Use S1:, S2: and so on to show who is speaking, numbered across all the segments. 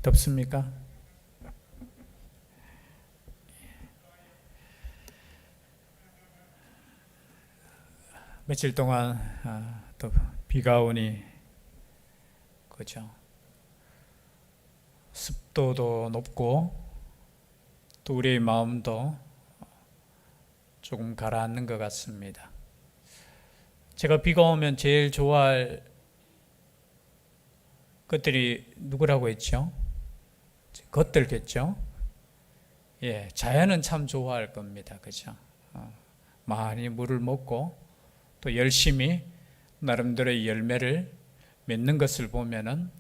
S1: 덥습니까? 며칠 동안 또 비가 오니 그죠? 습도도 높고 또 우리의 마음도 조금 가라앉는 것 같습니다. 제가 비가 오면 제일 좋아할 것들이 누구라고 했죠? 것들겠죠? 예, 자연은 참 좋아할 겁니다. 그죠? 많이 물을 먹고 또 열심히 나름대로의 열매를 맺는 것을 보면은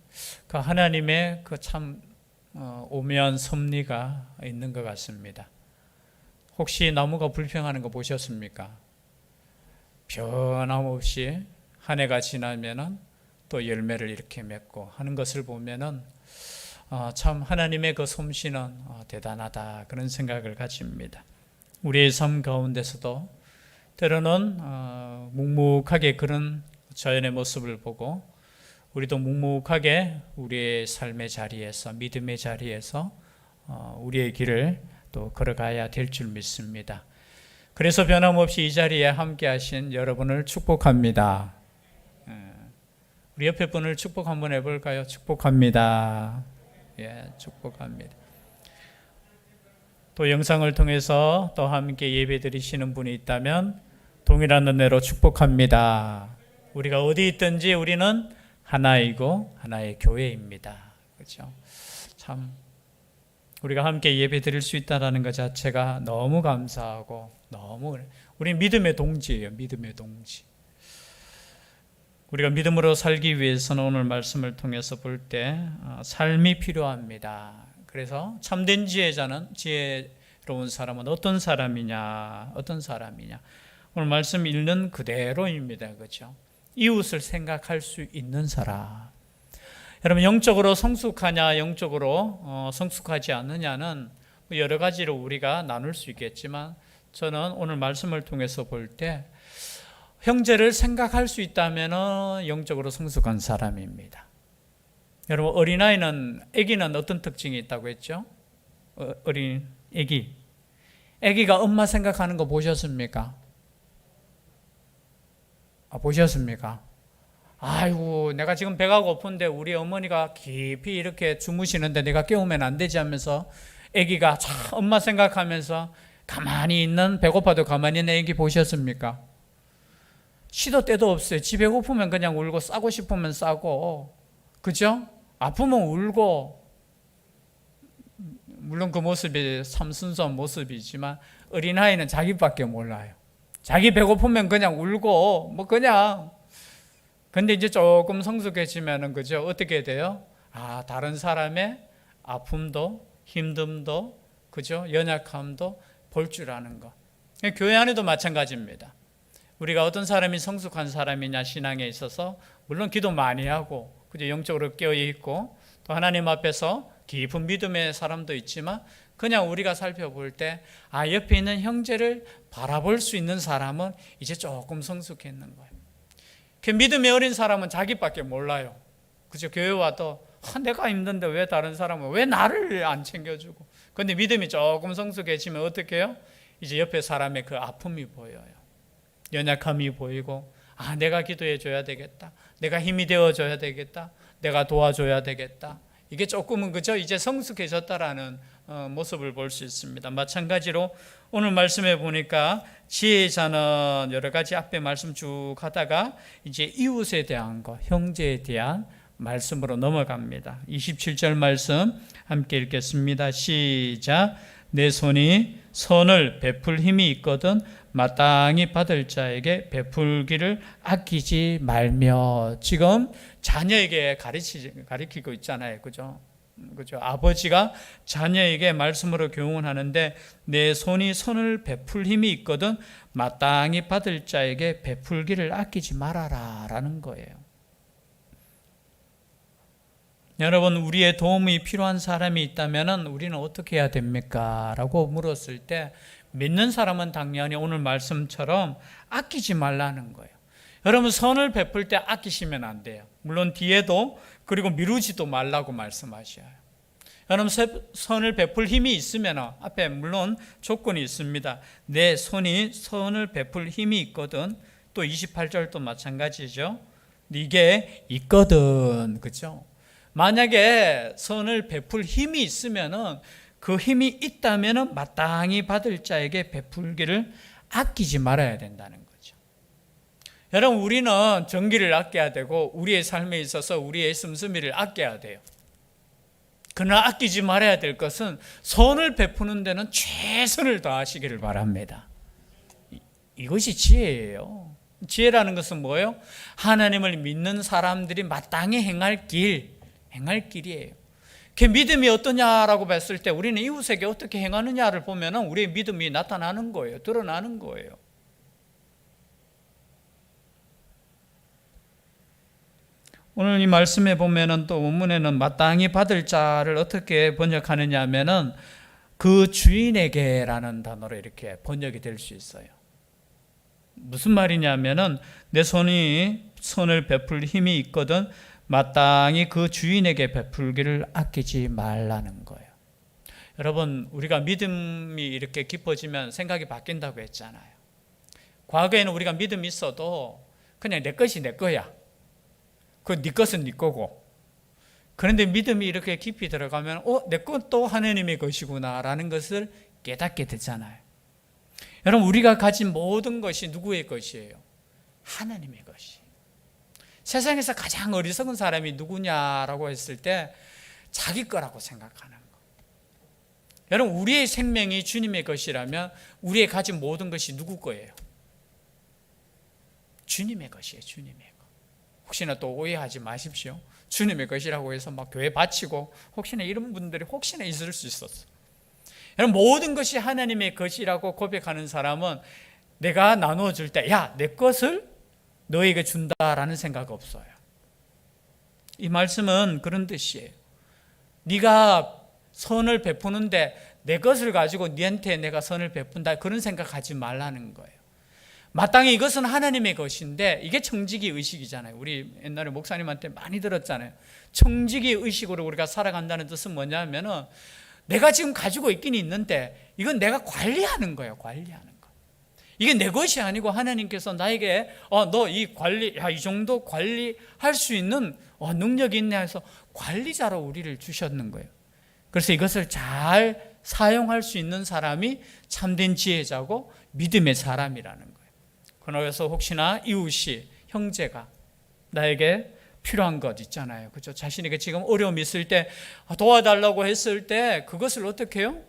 S1: 그 하나님의 그 참 오묘한 섭리가 있는 것 같습니다. 혹시 나무가 불평하는 거 보셨습니까? 변함없이 한 해가 지나면은 또 열매를 이렇게 맺고 하는 것을 보면은 참 하나님의 그 솜씨는 대단하다 그런 생각을 가집니다. 우리의 삶 가운데서도 때로는 묵묵하게 그런 자연의 모습을 보고 우리도 묵묵하게 우리의 삶의 자리에서 믿음의 자리에서 우리의 길을 또 걸어가야 될 줄 믿습니다. 그래서 변함없이 이 자리에 함께 하신 여러분을 축복합니다. 우리 옆에 분을 축복 한번 해볼까요? 축복합니다. 예, 축복합니다. 또 영상을 통해서 또 함께 예배 드리시는 분이 있다면 동일한 은혜로 축복합니다. 우리가 어디 있든지 우리는 하나이고 하나의 교회입니다. 그렇죠? 참 우리가 함께 예배 드릴 수 있다는 것 자체가 너무 감사하고 너무 우리 믿음의 동지예요. 믿음의 동지. 우리가 믿음으로 살기 위해서는 오늘 말씀을 통해서 볼 때 삶이 필요합니다. 그래서 참된 지혜자는 지혜로운 사람은 어떤 사람이냐? 어떤 사람이냐? 오늘 말씀 읽는 그대로입니다. 그렇죠? 이웃을 생각할 수 있는 사람. 여러분 영적으로 성숙하냐 영적으로 성숙하지 않느냐는 여러 가지로 우리가 나눌 수 있겠지만 저는 오늘 말씀을 통해서 볼 때 형제를 생각할 수 있다면 영적으로 성숙한 사람입니다. 여러분 어린아이는 아기는 어떤 특징이 있다고 했죠? 어린 아기가 엄마 생각하는 거 보셨습니까? 보셨습니까? 아이고 내가 지금 배가 고픈데 우리 어머니가 깊이 이렇게 주무시는데 내가 깨우면 안 되지 하면서 아기가 참 엄마 생각하면서 가만히 있는 배고파도 가만히 있는 아기 보셨습니까? 시도 때도 없어요. 지 배고프면 그냥 울고 싸고 싶으면 싸고 그죠? 아프면 울고 물론 그 모습이 참 순수한 모습이지만 어린아이는 자기밖에 몰라요. 자기 배고프면 그냥 울고 뭐 그냥 근데 이제 조금 성숙해지면은 그죠? 어떻게 돼요? 다른 사람의 아픔도 힘듦도 그죠? 연약함도 볼 줄 아는 거. 교회 안에도 마찬가지입니다. 우리가 어떤 사람이 성숙한 사람이냐 신앙에 있어서 물론 기도 많이 하고 그죠? 영적으로 깨어 있고 또 하나님 앞에서 깊은 믿음의 사람도 있지만 그냥 우리가 살펴볼 때 옆에 있는 형제를 바라볼 수 있는 사람은 이제 조금 성숙했는 거예요. 그 믿음이 어린 사람은 자기밖에 몰라요. 그죠? 교회 와도 내가 힘든데 왜 다른 사람은 왜 나를 안 챙겨주고. 그런데 믿음이 조금 성숙해지면 어떻게 해요? 이제 옆에 사람의 그 아픔이 보여요. 연약함이 보이고 내가 기도해 줘야 되겠다. 내가 힘이 되어 줘야 되겠다. 내가 도와줘야 되겠다. 이게 조금은 그죠? 이제 성숙해졌다라는 모습을 볼 수 있습니다. 마찬가지로 오늘 말씀해 보니까 지혜자는 여러 가지 앞에 말씀 쭉 하다가 이제 이웃에 대한 것, 형제에 대한 말씀으로 넘어갑니다. 27절 말씀 함께 읽겠습니다. 시작. 내 손이 선을 베풀 힘이 있거든 마땅히 받을 자에게 베풀기를 아끼지 말며. 지금 자녀에게 가르치고 있잖아요. 그죠? 아버지가 자녀에게 말씀으로 교훈하는데 내 손이 선을 베풀 힘이 있거든 마땅히 받을 자에게 베풀기를 아끼지 말아라 라는 거예요. 여러분 우리의 도움이 필요한 사람이 있다면 우리는 어떻게 해야 됩니까? 라고 물었을 때 믿는 사람은 당연히 오늘 말씀처럼 아끼지 말라는 거예요. 여러분 선을 베풀 때 아끼시면 안 돼요. 물론 뒤에도 그리고 미루지도 말라고 말씀하셔요. 여러분, 선을 베풀 힘이 있으면 앞에 물론 조건이 있습니다. 내 손이 선을 베풀 힘이 있거든. 또 28절도 마찬가지죠. 이게 있거든. 그죠? 만약에 선을 베풀 힘이 있으면은 그 힘이 있다면은 마땅히 받을 자에게 베풀기를 아끼지 말아야 된다는 거죠. 여러분, 우리는 정기를 아껴야 되고 우리의 삶에 있어서 우리의 씀씀이를 아껴야 돼요. 그러나 아끼지 말아야 될 것은 선을 베푸는 데는 최선을 다하시기를 바랍니다. 이것이 지혜예요. 지혜라는 것은 뭐예요? 하나님을 믿는 사람들이 마땅히 행할 길이에요. 그 믿음이 어떠냐라고 봤을 때 우리는 이웃에게 어떻게 행하느냐를 보면 우리의 믿음이 나타나는 거예요. 드러나는 거예요. 오늘 이 말씀에 보면은 또 원문에는 마땅히 받을 자를 어떻게 번역하느냐 하면은 그 주인에게라는 단어로 이렇게 번역이 될 수 있어요. 무슨 말이냐면은 내 손이 선을 베풀 힘이 있거든 마땅히 그 주인에게 베풀기를 아끼지 말라는 거예요. 여러분, 우리가 믿음이 이렇게 깊어지면 생각이 바뀐다고 했잖아요. 과거에는 우리가 믿음이 있어도 그냥 내 것이 내 거야. 그 네 것은 네 거고. 그런데 믿음이 이렇게 깊이 들어가면 내 것도 하나님의 것이구나라는 것을 깨닫게 되잖아요. 여러분, 우리가 가진 모든 것이 누구의 것이에요? 하나님의 것이. 세상에서 가장 어리석은 사람이 누구냐라고 했을 때 자기 거라고 생각하는 거. 여러분, 우리의 생명이 주님의 것이라면 우리의 가진 모든 것이 누구 거예요? 주님의 것이에요. 주님의 것. 혹시나 또 오해하지 마십시오. 주님의 것이라고 해서 막 교회 바치고 혹시나 이런 분들이 혹시나 있을 수 있었어. 여러분, 모든 것이 하나님의 것이라고 고백하는 사람은 내가 나누어 줄 때 야, 내 것을 너에게 준다라는 생각 없어요. 이 말씀은 그런 뜻이에요. 네가 선을 베푸는데 내 것을 가지고 네한테 내가 선을 베푼다 그런 생각하지 말라는 거예요. 마땅히 이것은 하나님의 것인데 이게 청지기 의식이잖아요. 우리 옛날에 목사님한테 많이 들었잖아요. 청지기 의식으로 우리가 살아간다는 뜻은 뭐냐면은 내가 지금 가지고 있긴 있는데 이건 내가 관리하는 거예요. 관리하는 거. 이게 내 것이 아니고 하나님께서 나에게 너 이 관리, 이 정도 관리할 수 있는 능력이 있네 해서 관리자로 우리를 주셨는 거예요. 그래서 이것을 잘 사용할 수 있는 사람이 참된 지혜자고 믿음의 사람이라는 거예요. 그래서 혹시나 이웃이, 형제가 나에게 필요한 것 있잖아요. 그렇죠? 자신에게 지금 어려움이 있을 때 도와달라고 했을 때 그것을 어떻게 해요?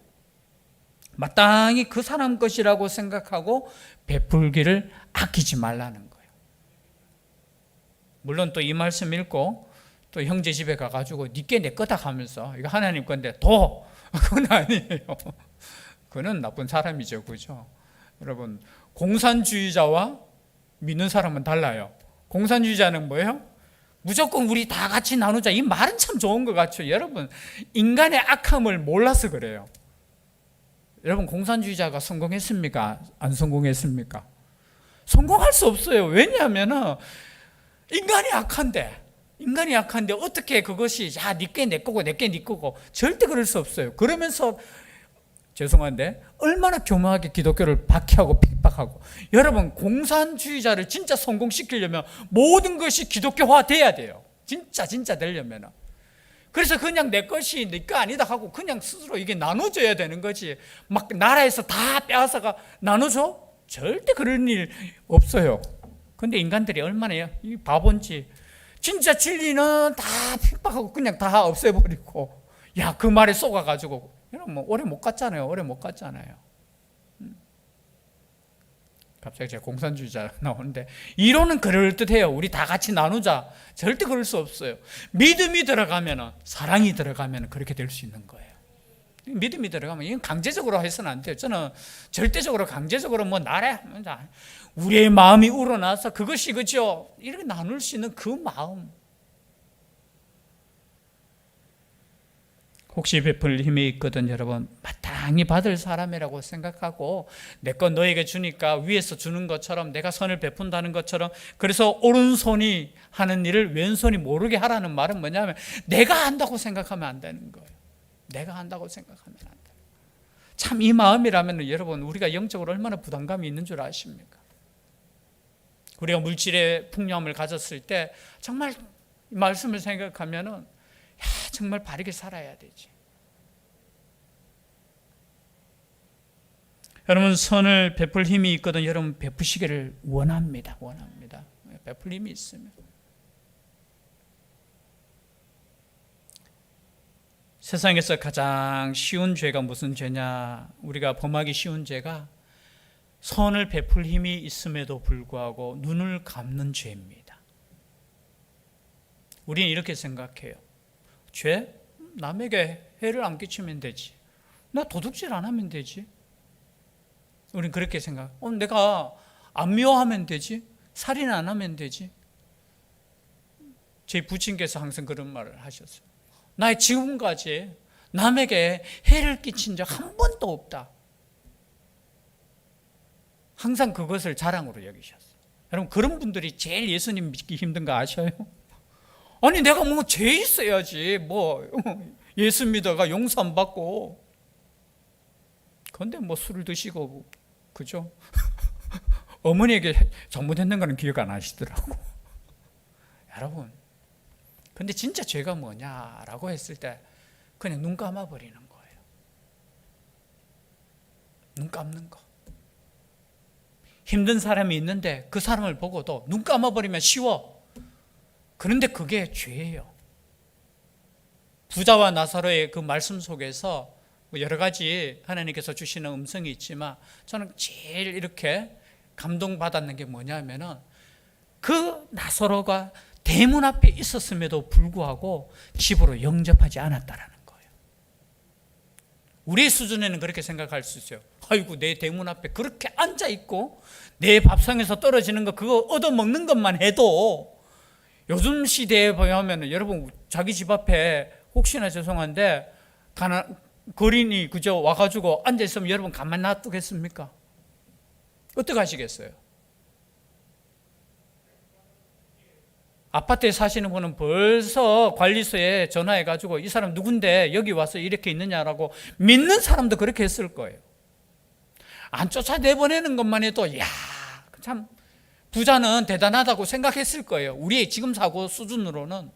S1: 마땅히 그 사람 것이라고 생각하고 베풀기를 아끼지 말라는 거예요. 물론 또 이 말씀 읽고 또 형제 집에 가가지고 니께 내 거다 하면서 이거 하나님 건데 그건 아니에요. 그건 나쁜 사람이죠. 그죠? 여러분, 공산주의자와 믿는 사람은 달라요. 공산주의자는 뭐예요? 무조건 우리 다 같이 나누자. 이 말은 참 좋은 것 같죠. 여러분, 인간의 악함을 몰라서 그래요. 여러분, 공산주의자가 성공했습니까? 안 성공했습니까? 성공할 수 없어요. 왜냐하면 인간이 약한데 어떻게 그것이 니께 내 거고 내께 네 거고 절대 그럴 수 없어요. 그러면서 죄송한데 얼마나 교묘하게 기독교를 박해하고 핍박하고. 여러분, 공산주의자를 진짜 성공시키려면 모든 것이 기독교화 돼야 돼요. 진짜 되려면. 그래서 그냥 내 것이 네 거 아니다 하고 그냥 스스로 이게 나눠줘야 되는 거지. 막 나라에서 다 빼앗아가 나눠줘? 절대 그런 일 없어요. 근데 인간들이 얼마나 이 바본지. 진짜 진리는 다 핍박하고 그냥 다 없애버리고 그 말에 쏘가가지고 여러분, 오래 못 갔잖아요. 갑자기 제가 공산주의자 나오는데 이론은 그럴듯해요. 우리 다 같이 나누자. 절대 그럴 수 없어요. 믿음이 들어가면, 사랑이 들어가면 그렇게 될 수 있는 거예요. 믿음이 들어가면 이건 강제적으로 해서는 안 돼요. 저는 절대적으로 강제적으로 나라에 우리의 마음이 우러나서 그것이 그죠? 이렇게 나눌 수 있는 그 마음. 혹시 베풀 힘이 있거든 여러분, 마땅히 받을 사람이라고 생각하고 내 건 너에게 주니까 위에서 주는 것처럼 내가 선을 베푼다는 것처럼, 그래서 오른손이 하는 일을 왼손이 모르게 하라는 말은 뭐냐면 내가 한다고 생각하면 안 되는 거예요. 내가 한다고 생각하면 안 돼요. 참 이 마음이라면 여러분 우리가 영적으로 얼마나 부담감이 있는 줄 아십니까? 우리가 물질의 풍요함을 가졌을 때 정말 이 말씀을 생각하면은 정말 바르게 살아야 되지. 여러분 선을 베풀 힘이 있거든 여러분 베푸시기를 원합니다. 베풀 힘이 있으면. 세상에서 가장 쉬운 죄가 무슨 죄냐? 우리가 범하기 쉬운 죄가 선을 베풀 힘이 있음에도 불구하고 눈을 감는 죄입니다. 우리는 이렇게 생각해요. 죄? 남에게 해를 안 끼치면 되지. 나 도둑질 안 하면 되지. 우리는 그렇게 생각. 내가 안 미워하면 되지. 살인 안 하면 되지. 제 부친께서 항상 그런 말을 하셨어요. 나 지금까지 남에게 해를 끼친 적 한 번도 없다. 항상 그것을 자랑으로 여기셨어요. 여러분 그런 분들이 제일 예수님 믿기 힘든 거 아셔요? 아니 내가 뭐 죄 있어야지 뭐 예수 믿어가 용서 안 받고 그런데 뭐 술을 드시고 그죠? 어머니에게 잘못했는 거는 기억 안 하시더라고. 여러분 근데 진짜 죄가 뭐냐라고 했을 때 그냥 눈 감아버리는 거예요. 눈 감는 거. 힘든 사람이 있는데 그 사람을 보고도 눈 감아버리면 쉬워. 그런데 그게 죄예요. 부자와 나사로의 그 말씀 속에서 여러 가지 하나님께서 주시는 음성이 있지만 저는 제일 이렇게 감동받았는 게 뭐냐면은 그 나사로가 대문 앞에 있었음에도 불구하고 집으로 영접하지 않았다라는 거예요. 우리의 수준에는 그렇게 생각할 수 있어요. 아이고 내 대문 앞에 그렇게 앉아있고 내 밥상에서 떨어지는 거 그거 얻어먹는 것만 해도 요즘 시대에 보면 여러분 자기 집 앞에 혹시나 죄송한데 거린이 그저 와가지고 앉아있으면 여러분 가만 놔두겠습니까? 어떻게 하시겠어요? 아파트에 사시는 분은 벌써 관리소에 전화해가지고 이 사람 누군데 여기 와서 이렇게 있느냐라고 믿는 사람도 그렇게 했을 거예요. 안 쫓아내보내는 것만 해도 야, 참 부자는 대단하다고 생각했을 거예요. 우리의 지금 사고 수준으로는.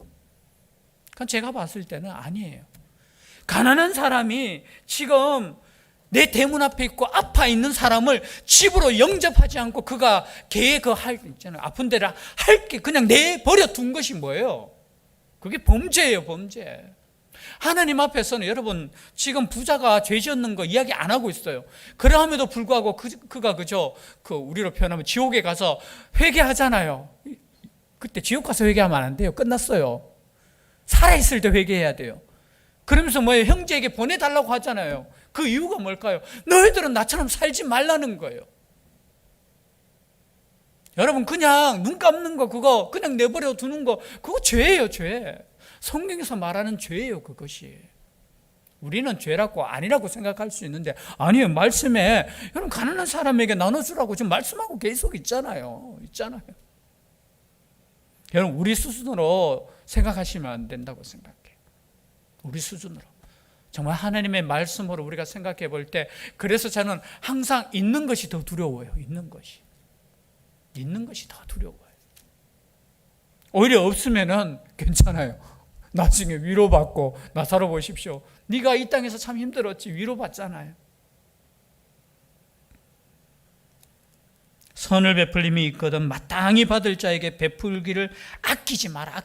S1: 그건 제가 봤을 때는 아니에요. 가난한 사람이 지금 내 대문 앞에 있고 아파 있는 사람을 집으로 영접하지 않고 그가 걔의 그 할 있잖아요. 아픈 데를 할 게 그냥 내버려 둔 것이 뭐예요? 그게 범죄예요, 범죄. 하나님 앞에서는 여러분 지금 부자가 죄 지었는 거 이야기 안 하고 있어요. 그럼에도 불구하고 그가 그저 그 우리로 표현하면 지옥에 가서 회개하잖아요. 그때 지옥 가서 회개하면 안 돼요. 끝났어요. 살아있을 때 회개해야 돼요. 그러면서 뭐예요? 형제에게 보내달라고 하잖아요. 그 이유가 뭘까요? 너희들은 나처럼 살지 말라는 거예요. 여러분 그냥 눈 감는 거 그거 그냥 내버려 두는 거 그거 죄예요, 죄. 성경에서 말하는 죄예요, 그것이. 우리는 죄라고 아니라고 생각할 수 있는데 아니에요. 말씀에 여러분 가난한 사람에게 나눠주라고 지금 말씀하고 계속 있잖아요. 여러분 우리 수준으로 생각하시면 안 된다고 생각해요. 우리 수준으로. 정말 하나님의 말씀으로 우리가 생각해 볼 때 그래서 저는 항상 있는 것이 더 두려워요. 있는 것이 더 두려워요. 오히려 없으면은 괜찮아요. 나중에 위로받고 나사로 보십시오. 네가 이 땅에서 참 힘들었지 위로받잖아요. 선을 베풀림이 있거든 마땅히 받을 자에게 베풀기를 아끼지 마라.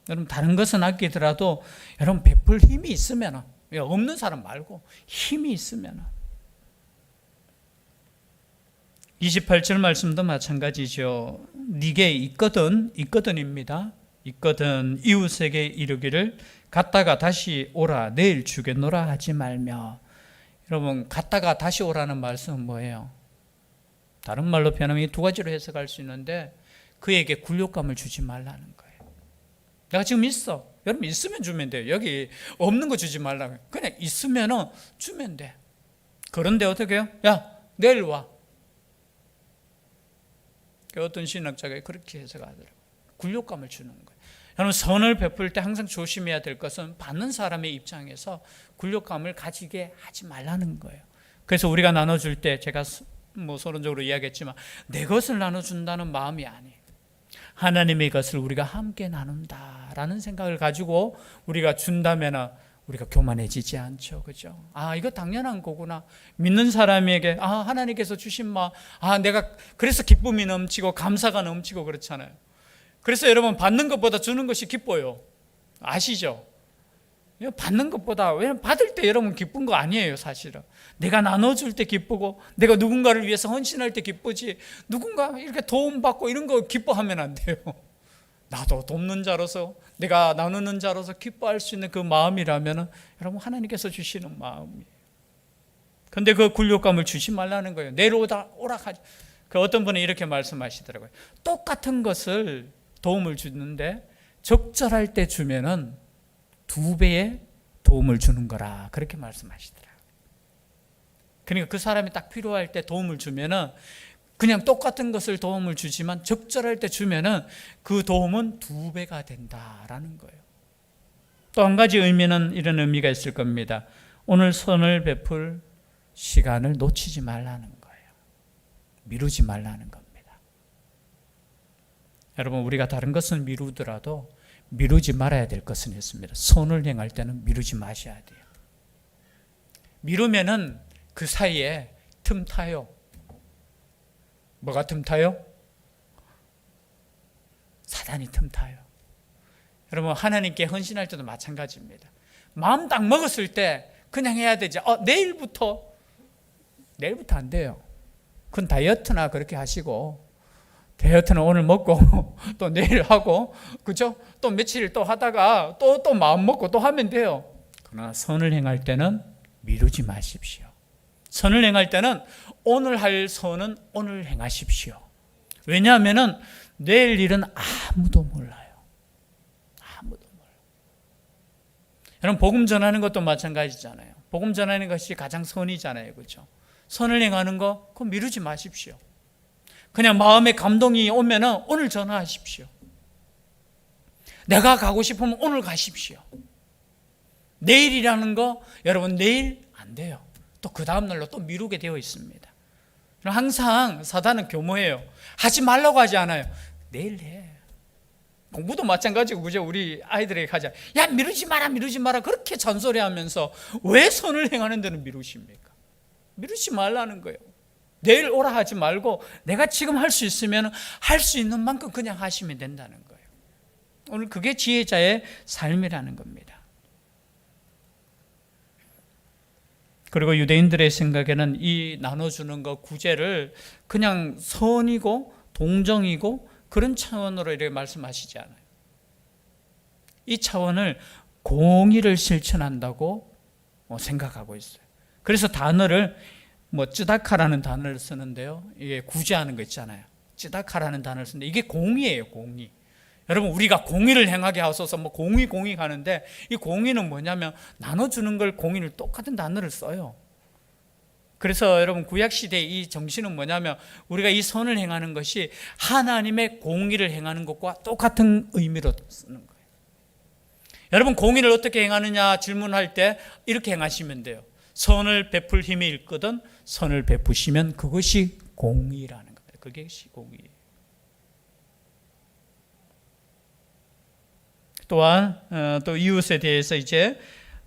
S1: 여러분 다른 것은 아끼더라도 여러분 베풀 힘이 있으면 없는 사람 말고 힘이 있으면 28절 말씀도 마찬가지죠. 네게 있거든입니다. 있거든 이웃에게 이르기를 갔다가 다시 오라 내일 주겠노라 하지 말며. 여러분 갔다가 다시 오라는 말씀은 뭐예요? 다른 말로 표현하면 두 가지로 해석할 수 있는데 그에게 굴욕감을 주지 말라는 거예요. 내가 지금 있어. 여러분 있으면 주면 돼요. 여기 없는 거 주지 말라고. 그냥 있으면 주면 돼. 그런데 어떻게 해요? 야 내일 와. 어떤 신학자가 그렇게 해석하더라고요. 굴욕감을 주는 거예요. 여러분, 선을 베풀 때 항상 조심해야 될 것은 받는 사람의 입장에서 굴욕감을 가지게 하지 말라는 거예요. 그래서 우리가 나눠줄 때 제가 서론적으로 이야기했지만 내 것을 나눠준다는 마음이 아니에요. 하나님의 것을 우리가 함께 나눈다라는 생각을 가지고 우리가 준다면 우리가 교만해지지 않죠. 그죠? 이거 당연한 거구나. 믿는 사람에게 하나님께서 주신 내가 그래서 기쁨이 넘치고 감사가 넘치고 그렇잖아요. 그래서 여러분, 받는 것보다 주는 것이 기뻐요. 아시죠? 받는 것보다, 왜냐면 받을 때 여러분 기쁜 거 아니에요, 사실은. 내가 나눠줄 때 기쁘고, 내가 누군가를 위해서 헌신할 때 기쁘지, 누군가 이렇게 도움받고 이런 거 기뻐하면 안 돼요. 나도 돕는 자로서, 내가 나누는 자로서 기뻐할 수 있는 그 마음이라면 여러분, 하나님께서 주시는 마음이에요. 근데 그 굴욕감을 주지 말라는 거예요. 내일 오락하지. 어떤 분은 이렇게 말씀하시더라고요. 똑같은 것을 도움을 주는데 적절할 때 주면은 2배의 도움을 주는 거라, 그렇게 말씀하시더라고요. 그러니까 그 사람이 딱 필요할 때 도움을 주면은 그냥 똑같은 것을 도움을 주지만 적절할 때 주면은 그 도움은 2배가 된다라는 거예요. 또 한 가지 의미는 이런 의미가 있을 겁니다. 오늘 선을 베풀 시간을 놓치지 말라는 거예요. 미루지 말라는 겁니다. 여러분, 우리가 다른 것은 미루더라도 미루지 말아야 될 것은 있습니다. 선을 행할 때는 미루지 마셔야 돼요. 미루면은 그 사이에 틈 타요. 뭐가 틈 타요? 사단이 틈 타요. 여러분, 하나님께 헌신할 때도 마찬가지입니다. 마음 딱 먹었을 때 그냥 해야 되지. 내일부터 안 돼요. 그건 다이어트나 그렇게 하시고, 다이어트는 오늘 먹고 또 내일 하고, 그죠? 또 며칠 또 하다가 또 마음 먹고 또 하면 돼요. 그러나 선을 행할 때는 미루지 마십시오. 선을 행할 때는 오늘 할 선은 오늘 행하십시오. 왜냐하면 내일 일은 아무도 몰라요. 아무도 몰라요. 여러분, 복음 전하는 것도 마찬가지잖아요. 복음 전하는 것이 가장 선이잖아요. 그렇죠? 선을 행하는 거, 그거 미루지 마십시오. 그냥 마음에 감동이 오면은 오늘 전화하십시오. 내가 가고 싶으면 오늘 가십시오. 내일이라는 거, 여러분, 내일 안 돼요. 또 그 다음날로 또 미루게 되어 있습니다. 항상 사단은 교모해요. 하지 말라고 하지 않아요. 내일 해. 공부도 마찬가지고, 그죠? 우리 아이들에게 하자. 야, 미루지 마라. 그렇게 잔소리하면서 왜 선을 행하는 데는 미루십니까? 미루지 말라는 거예요. 내일 오라 하지 말고 내가 지금 할 수 있으면 할 수 있는 만큼 그냥 하시면 된다는 거예요. 오늘 그게 지혜자의 삶이라는 겁니다. 그리고 유대인들의 생각에는 이 나눠주는 것, 구제를 그냥 선이고 동정이고 그런 차원으로 이렇게 말씀하시지 않아요. 이 차원을 공의를 실천한다고 생각하고 있어요. 그래서 단어를 쯔다카라는 단어를 쓰는데요. 이게 구제하는 거 있잖아요. 쯔다카라는 단어를 쓰는데 이게 공의예요, 공의. 여러분, 우리가 공의를 행하게 하소서 공의 가는데 이 공의는 뭐냐면 나눠주는 걸 공의를 똑같은 단어를 써요. 그래서 여러분, 구약시대의 이 정신은 뭐냐면 우리가 이 선을 행하는 것이 하나님의 공의를 행하는 것과 똑같은 의미로 쓰는 거예요. 여러분, 공의를 어떻게 행하느냐 질문할 때 이렇게 행하시면 돼요. 선을 베풀 힘이 있거든 선을 베푸시면 그것이 공의라는 겁니다. 그것이 공의예요. 또한 또 이웃에 대해서 이제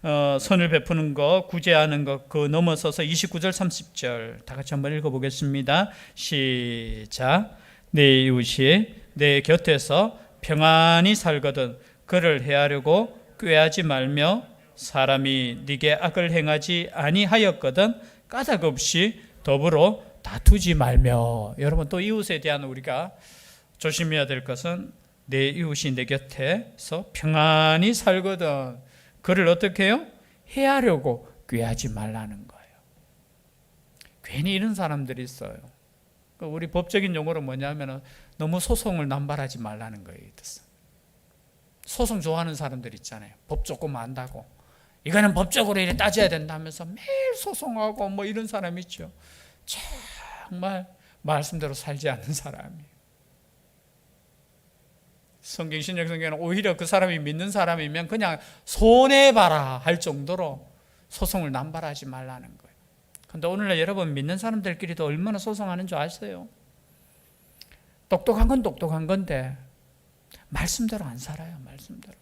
S1: 선을 베푸는 것, 구제하는 것, 그 넘어서서 29절 30절 다 같이 한번 읽어보겠습니다. 시작. 내 이웃이 내 곁에서 평안히 살거든 그를 해하려고 꾀하지 말며 사람이 네게 악을 행하지 아니하였거든 까닭 없이 더불어 다투지 말며. 여러분, 또 이웃에 대한 우리가 조심해야 될 것은 내 이웃이 내 곁에서 평안히 살거든 그를 어떻게 해요? 해하려고 꾀하지 말라는 거예요. 괜히 이런 사람들이 있어요. 우리 법적인 용어로 뭐냐면 너무 소송을 남발하지 말라는 거예요. 소송 좋아하는 사람들 있잖아요. 법 조금 안다고 이거는 법적으로 이렇게 따져야 된다면서 매일 소송하고 이런 사람 있죠. 정말 말씀대로 살지 않는 사람이에요. 성경 신약 성경은 오히려 그 사람이 믿는 사람이면 그냥 손해봐라 할 정도로 소송을 남발하지 말라는 거예요. 근데 오늘날 여러분 믿는 사람들끼리도 얼마나 소송하는 줄 아세요? 똑똑한 건 똑똑한 건데 말씀대로 안 살아요. 말씀대로.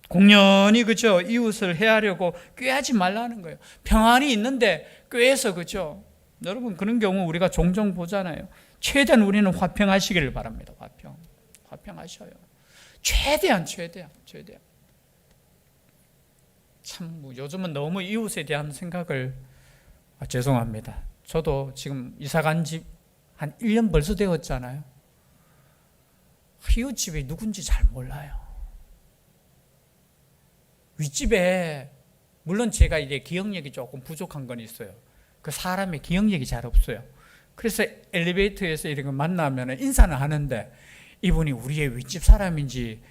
S1: 공연히 그죠? 이웃을 해하려고 꾀하지 말라는 거예요. 평안이 있는데 꾀해서 그죠? 여러분 그런 경우 우리가 종종 보잖아요. 최대한 우리는 화평하시기를 바랍니다. 화평하셔요. 최대한. 참 요즘은 너무 이웃에 대한 생각을 죄송합니다. 저도 지금 이사 간 집 한 1년 벌써 되었잖아요. 이웃집이 누군지 잘 몰라요. 윗집에 물론 제가 이제 기억력이 조금 부족한 건 있어요. 그 사람의 기억력이 잘 없어요. 그래서 엘리베이터에서 이런 거 만나면 인사는 하는데 이분이 우리의 윗집 사람인지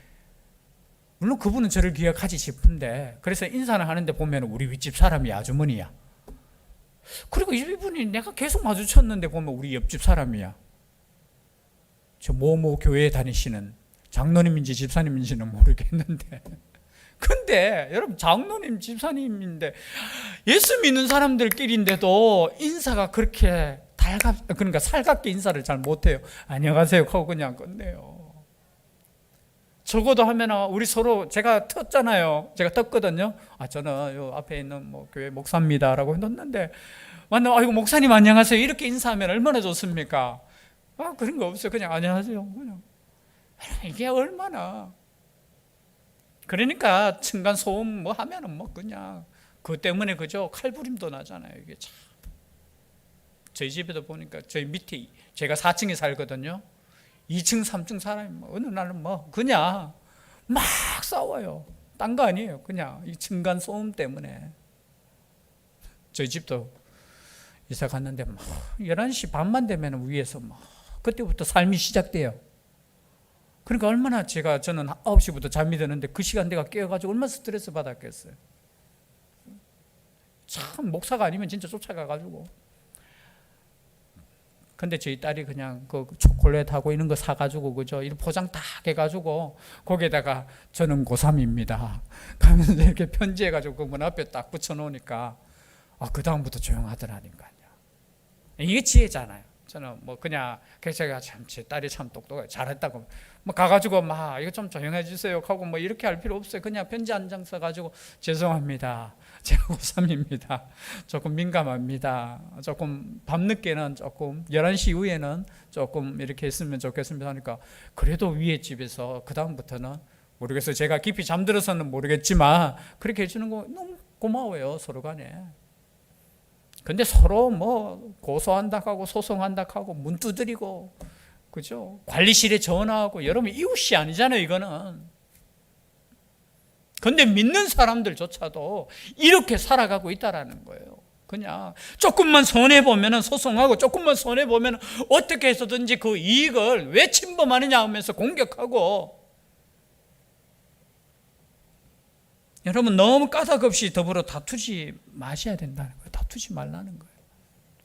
S1: 물론 그분은 저를 기억하지 싶은데 그래서 인사는 하는데 보면 우리 윗집 사람이 아주머니야. 그리고 이분이 내가 계속 마주쳤는데 보면 우리 옆집 사람이야. 저 뭐뭐 교회에 다니시는 장로님인지 집사님인지는 모르겠는데 근데 여러분 장로님 집사님인데 예수 믿는 사람들끼리인데도 인사가 그렇게 그러니까 살갑게 인사를 잘 못해요. 안녕하세요 하고 그냥 끝내요. 적어도 하면 우리 서로 제가 텄잖아요. 제가 떴거든요. 저는 요 앞에 있는 뭐 교회 목사입니다라고 해놓는데 만나면 아이고 목사님 안녕하세요 이렇게 인사하면 얼마나 좋습니까? 그런 거 없어요. 그냥 안녕하세요. 그냥 이게 얼마나 그러니까 층간 소음 뭐 하면은 뭐 그냥 그것 때문에 그죠 칼부림도 나잖아요. 이게 참 저희 집에도 보니까 저희 밑에 제가 4층에 살거든요. 2층 3층 사람이 어느 날은 뭐 그냥 막 싸워요. 딴 거 아니에요. 그냥 이 층간 소음 때문에. 저희 집도 이사 갔는데 막 11시 반만 되면 위에서 막 그때부터 삶이 시작돼요. 그러니까 얼마나 저는 9시부터 잠이 드는데 그 시간대가 깨어가지고 얼마나 스트레스 받았겠어요. 참 목사가 아니면 진짜 쫓아가가지고. 근데 저희 딸이 그냥 그 초콜릿하고 이런 거 사가지고 그죠? 이런 포장 딱 해가지고 거기에다가 저는 고3입니다. 가면서 이렇게 편지해가지고 그 문 앞에 딱 붙여놓으니까 그 다음부터 조용하더라니까요. 이게 지혜잖아요. 저는 뭐 그냥 제가 참 제 딸이 참 똑똑해 잘했다고 뭐 가가지고 막 이거 좀 조용해 주세요 하고 뭐 이렇게 할 필요 없어요. 그냥 편지 한 장 써가지고 죄송합니다. 제가 고3입니다. 조금 민감합니다. 조금 밤늦게는 조금 11시 이후에는 조금 이렇게 했으면 좋겠습니다 하니까 그래도 위에 집에서 그 다음부터는 모르겠어요. 제가 깊이 잠들어서는 모르겠지만 그렇게 해주는 거 너무 고마워요. 서로 간에. 근데 서로 뭐 고소한다 하고 소송한다 하고 문 두드리고 그죠? 관리실에 전화하고 여러분 이웃이 아니잖아요. 이거는. 근데 믿는 사람들조차도 이렇게 살아가고 있다라는 거예요. 그냥 조금만 손해보면 소송하고 조금만 손해보면 어떻게 해서든지 그 이익을 왜 침범하느냐 하면서 공격하고 여러분 너무 까닭없이 더불어 다투지 마셔야 된다는 거예요. 다투지 말라는 거예요.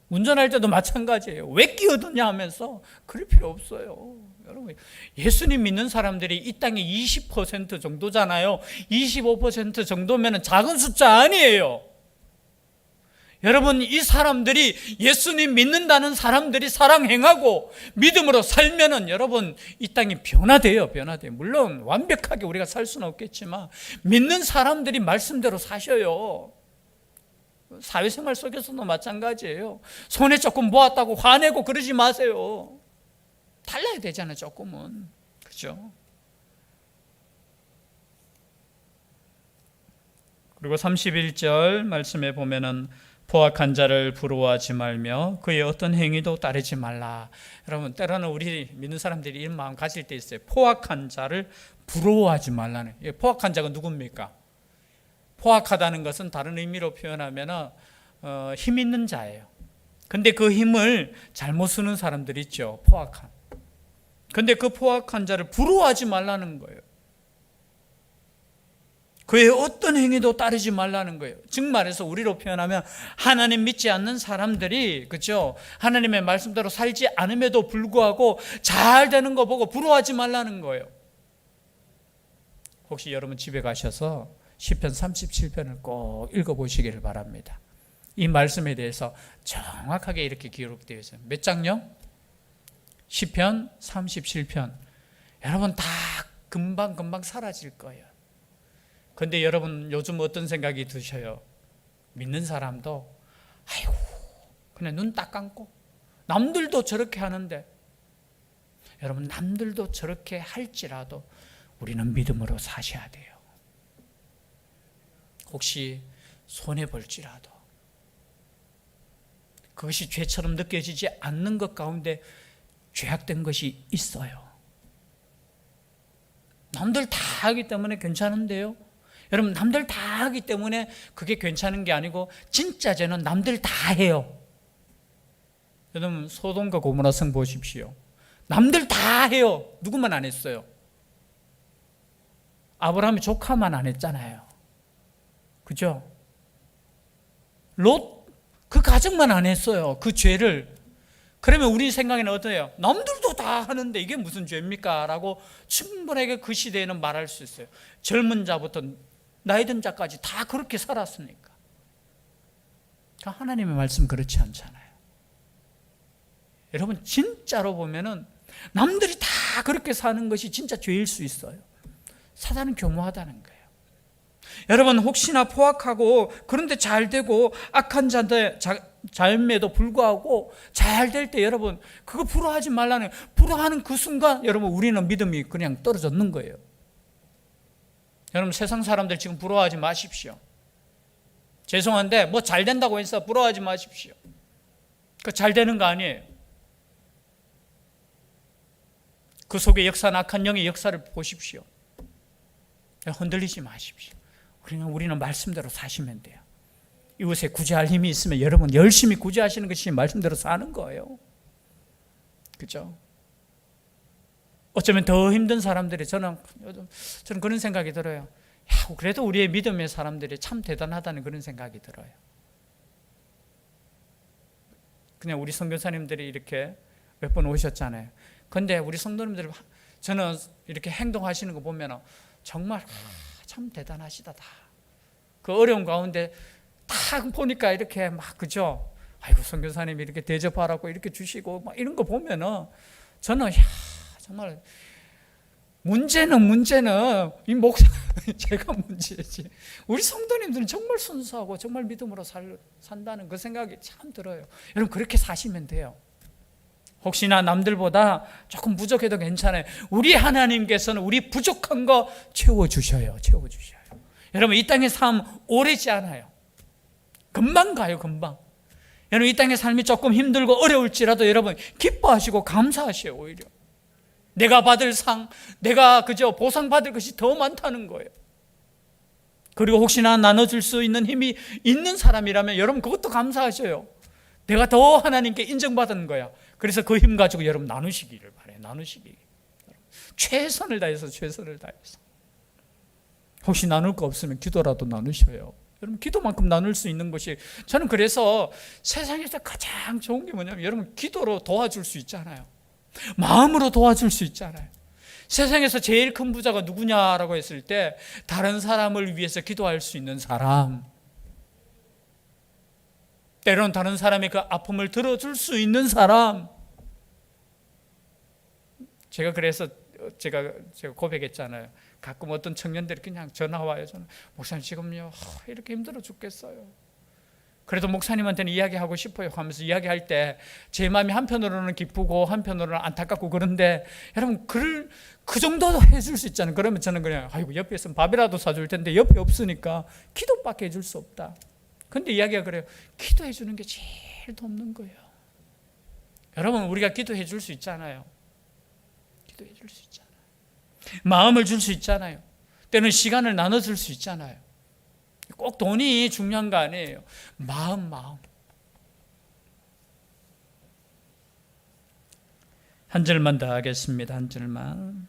S1: 운전할 때도 마찬가지예요. 왜 끼어드냐 하면서 그럴 필요 없어요. 여러분 예수님 믿는 사람들이 이 땅에 20% 정도잖아요. 25% 정도면 작은 숫자 아니에요. 여러분 이 사람들이 예수님 믿는다는 사람들이 사랑 행하고 믿음으로 살면은 여러분 이 땅이 변화돼요. 물론 완벽하게 우리가 살 수는 없겠지만 믿는 사람들이 말씀대로 사셔요. 사회생활 속에서도 마찬가지예요. 손에 조금 모았다고 화내고 그러지 마세요. 달라야 되잖아요. 조금은. 그죠? 그리고 31절 말씀에 보면은 포악한 자를 부러워하지 말며 그의 어떤 행위도 따르지 말라. 여러분 때로는 우리 믿는 사람들이 이런 마음 가질 때 있어요. 포악한 자를 부러워하지 말라는. 포악한 자가 누굽니까? 포악하다는 것은 다른 의미로 표현하면 힘 있는 자예요. 근데 그 힘을 잘못 쓰는 사람들이 있죠. 포악한. 근데 그 포악한 자를 부러워하지 말라는 거예요. 그의 어떤 행위도 따르지 말라는 거예요. 즉 말해서 우리로 표현하면 하나님 믿지 않는 사람들이 그렇죠? 하나님의 말씀대로 살지 않음에도 불구하고 잘 되는 거 보고 부러워하지 말라는 거예요. 혹시 여러분 집에 가셔서 시편 37편을 꼭 읽어보시기를 바랍니다. 이 말씀에 대해서 정확하게 이렇게 기록되어 있어요. 몇 장요? 시편 37편. 여러분 다 금방 사라질 거예요. 근데 여러분 요즘 어떤 생각이 드셔요? 믿는 사람도 아이고 그냥 눈 딱 감고 남들도 저렇게 하는데, 여러분 남들도 저렇게 할지라도 우리는 믿음으로 사셔야 돼요. 혹시 손해볼지라도 그것이 죄처럼 느껴지지 않는 것 가운데 죄악된 것이 있어요. 남들 다 하기 때문에 괜찮은데요, 여러분 남들 다 하기 때문에 그게 괜찮은 게 아니고 진짜 죄는 남들 다 해요. 여러분 소돔과 고모라 성 보십시오. 남들 다 해요. 누구만 안 했어요? 아브라함의 조카만 안 했잖아요. 그죠? 롯 그 가정만 안 했어요. 그 죄를. 그러면 우리 생각에는 어때요? 남들도 다 하는데 이게 무슨 죄입니까? 라고 충분하게 그 시대에는 말할 수 있어요. 젊은 자부터 나이 든 자까지 다 그렇게 살았으니까. 하나님의 말씀 그렇지 않잖아요. 여러분 진짜로 보면은 남들이 다 그렇게 사는 것이 진짜 죄일 수 있어요. 사단은 교묘하다는 거예요. 여러분 혹시나 포악하고 그런데 잘 되고 악한 자임에도 불구하고 잘 될 때 여러분 그거 부러워하지 말라는, 부러워하는 그 순간 여러분 우리는 믿음이 그냥 떨어졌는 거예요. 여러분 세상 사람들 지금 부러워하지 마십시오. 죄송한데 뭐 잘 된다고 해서 부러워하지 마십시오. 그 잘 되는 거 아니에요. 그 속에 역사는 악한 영의 역사를 보십시오. 흔들리지 마십시오. 우리는 말씀대로 사시면 돼요. 이곳에 구제할 힘이 있으면 여러분 열심히 구제하시는 것이 말씀대로 사는 거예요. 그죠? 어쩌면 더 힘든 사람들이 저는 그런 생각이 들어요. 야, 그래도 우리의 믿음의 사람들이 참 대단하다는 그런 생각이 들어요. 그냥 우리 선교사님들이 이렇게 몇 번 오셨잖아요. 근데 우리 성도님들 저는 이렇게 행동하시는 거 보면 정말 참 대단하시다. 그 어려운 가운데 딱 보니까 이렇게 막 그죠? 아이고 선교사님이 이렇게 대접하라고 이렇게 주시고 막 이런 거 보면은 저는 야 정말 문제는 이 목사 제가 문제지. 우리 성도님들은 정말 순수하고 정말 믿음으로 산다는 그 생각이 참 들어요. 여러분 그렇게 사시면 돼요. 혹시나 남들보다 조금 부족해도 괜찮아요. 우리 하나님께서는 우리 부족한 거 채워주셔요. 여러분 이 땅의 삶 오래지 않아요. 금방 가요. 금방. 여러분 이 땅의 삶이 조금 힘들고 어려울지라도 여러분 기뻐하시고 감사하셔요. 오히려 내가 받을 상, 내가 그저 보상받을 것이 더 많다는 거예요. 그리고 혹시나 나눠줄 수 있는 힘이 있는 사람이라면 여러분 그것도 감사하셔요. 내가 더 하나님께 인정받은 거야. 그래서 그 힘 가지고 여러분 나누시기를 바래요. 나누시기. 최선을 다해서. 혹시 나눌 거 없으면 기도라도 나누셔요. 여러분 기도만큼 나눌 수 있는 것이, 저는 그래서 세상에서 가장 좋은 게 뭐냐면 여러분 기도로 도와줄 수 있잖아요. 마음으로 도와줄 수 있잖아요. 세상에서 제일 큰 부자가 누구냐라고 했을 때 다른 사람을 위해서 기도할 수 있는 사람, 때로는 다른 사람의 그 아픔을 들어줄 수 있는 사람. 제가 그래서 제가 고백했잖아요. 가끔 어떤 청년들이 그냥 전화 와요. 저는 목사님 지금요 이렇게 힘들어 죽겠어요. 그래도 목사님한테는 이야기하고 싶어요 하면서 이야기할 때 제 마음이 한편으로는 기쁘고 한편으로는 안타깝고, 그런데 여러분 그 정도도 해줄 수 있잖아요. 그러면 저는 그냥 아이고 옆에 있으면 밥이라도 사줄 텐데 옆에 없으니까 기도밖에 해줄 수 없다. 근데 이야기가 그래요. 기도해 주는 게 제일 돕는 거예요. 여러분 우리가 기도해 줄 수 있잖아요. 기도해 줄 수 있잖아요. 마음을 줄 수 있잖아요. 때는 시간을 나눠줄 수 있잖아요. 꼭 돈이 중요한 거 아니에요. 마음. 한 절만 더 하겠습니다. 한 절만.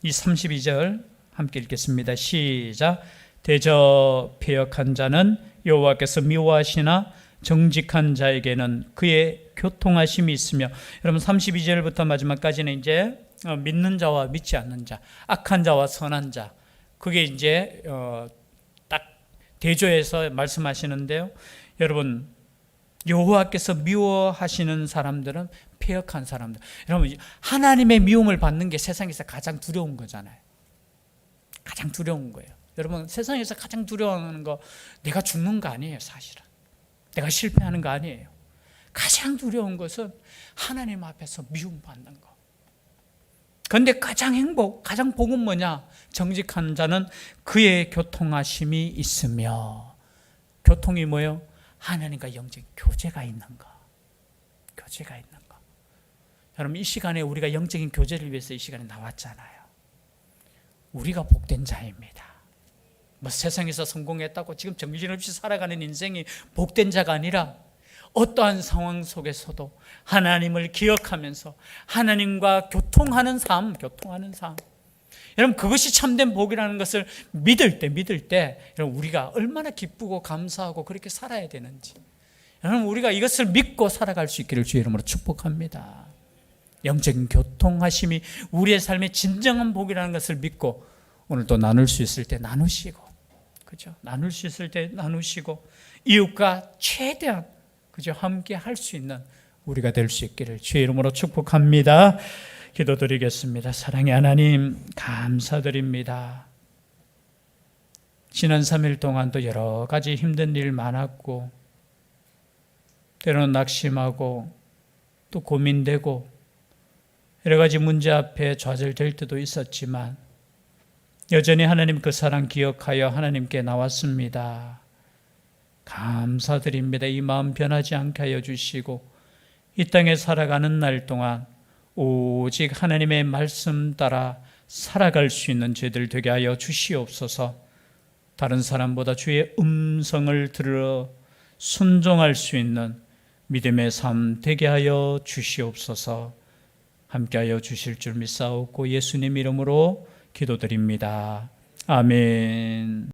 S1: 이 32절 함께 읽겠습니다. 시작. 대저 패역한 자는 여호와께서 미워하시나 정직한 자에게는 그의 교통하심이 있으며. 여러분 32절부터 마지막까지는 이제 믿는 자와 믿지 않는 자, 악한 자와 선한 자, 그게 이제 딱 대조해서 말씀하시는데요. 여러분, 여호와께서 미워하시는 사람들은 패역한 사람들. 여러분, 하나님의 미움을 받는 게 세상에서 가장 두려운 거잖아요. 가장 두려운 거예요. 여러분, 세상에서 가장 두려워하는 거 내가 죽는 거 아니에요. 사실은 내가 실패하는 거 아니에요. 가장 두려운 것은 하나님 앞에서 미움받는 거. 그런데 가장 가장 복은 뭐냐? 정직한 자는 그의 교통하심이 있으며. 교통이 뭐예요? 하나님과 영적인 교제가 있는 거. 교제가 있는 거. 여러분, 이 시간에 우리가 영적인 교제를 위해서 이 시간에 나왔잖아요. 우리가 복된 자입니다. 뭐 세상에서 성공했다고 지금 정신없이 살아가는 인생이 복된 자가 아니라 어떠한 상황 속에서도 하나님을 기억하면서 하나님과 교통하는 삶. 여러분, 그것이 참된 복이라는 것을 믿을 때 여러분, 우리가 얼마나 기쁘고 감사하고 그렇게 살아야 되는지, 여러분, 우리가 이것을 믿고 살아갈 수 있기를 주의 이름으로 축복합니다. 영적인 교통하심이 우리의 삶의 진정한 복이라는 것을 믿고 오늘도 나눌 수 있을 때 나누시고, 그죠? 나눌 수 있을 때 나누시고, 이웃과 최대한, 그죠? 함께 할 수 있는 우리가 될 수 있기를 주의 이름으로 축복합니다. 기도드리겠습니다. 사랑의 하나님, 감사드립니다. 지난 3일 동안도 여러 가지 힘든 일 많았고, 때로는 낙심하고 또 고민되고 여러 가지 문제 앞에 좌절될 때도 있었지만 여전히 하나님 그 사랑 기억하여 하나님께 나왔습니다. 감사드립니다. 이 마음 변하지 않게 하여 주시고 이 땅에 살아가는 날 동안 오직 하나님의 말씀 따라 살아갈 수 있는 죄들 되게 하여 주시옵소서. 다른 사람보다 주의 음성을 들어 순종할 수 있는 믿음의 삶 되게 하여 주시옵소서. 함께하여 주실 줄 믿사옵고 예수님 이름으로 기도드립니다. 아멘.